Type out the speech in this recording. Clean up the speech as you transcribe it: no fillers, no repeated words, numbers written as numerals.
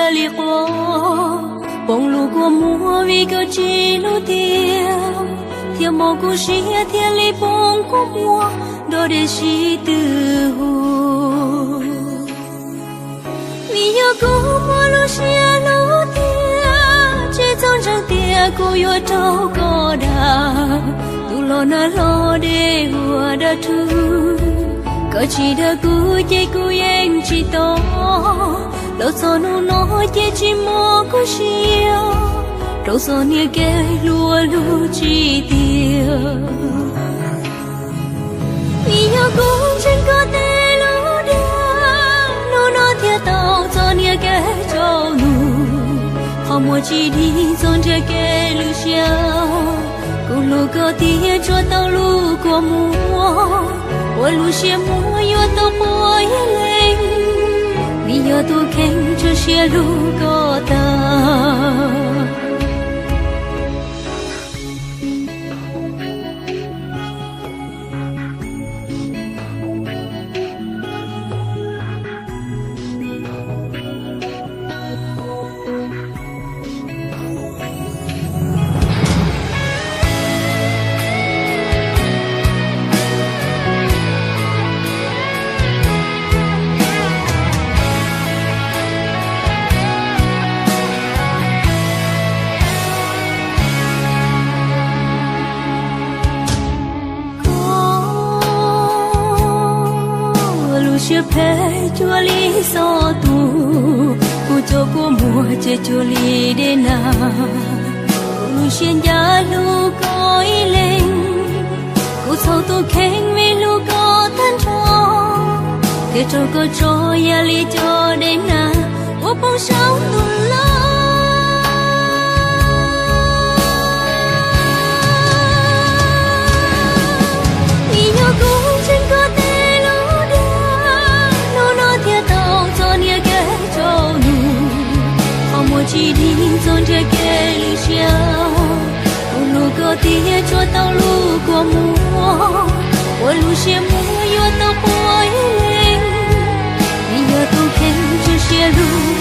chia ly qua bông lù của mùa vì câu chỉ lù tiêu thiêu màu của xia thiên ly bông của mùa đó để xí từ hồ vì yêu cô mùa lù xia lù tiêu chỉ trong trăng tia cô yêu trâu có đà tu lo na lo để hùa đã thu có chỉ đã cứ chơi cứ em chỉ to đâu sao nó nói chơi chỉ mò có xia đâu sao nia kê lúa lúa chỉ tiêu vì nhau cũng trên có thể lúa đá lúa nó thiệt tao cho nia kê cho nụ họ mua chỉ đi dọn chơi kê lúa xia cùng lúa có tiền cho tao lúa của mua我路线我有都不会累，你有多看这些路过的。chia phê chua lý so tu cu cho cô mùa che chua lý đê na lu xiên giá lu coi lên cu sau tu khen vì lu có thân cho để cho cô cho ya lý cho đê na wo bông sao tu lo chỉ đi dọn chơi kê lì xia, lù có tia cho tao lù của mùa, lù xia mùa yo tao bồi lên, bây giờ tôi khen cho xia lù.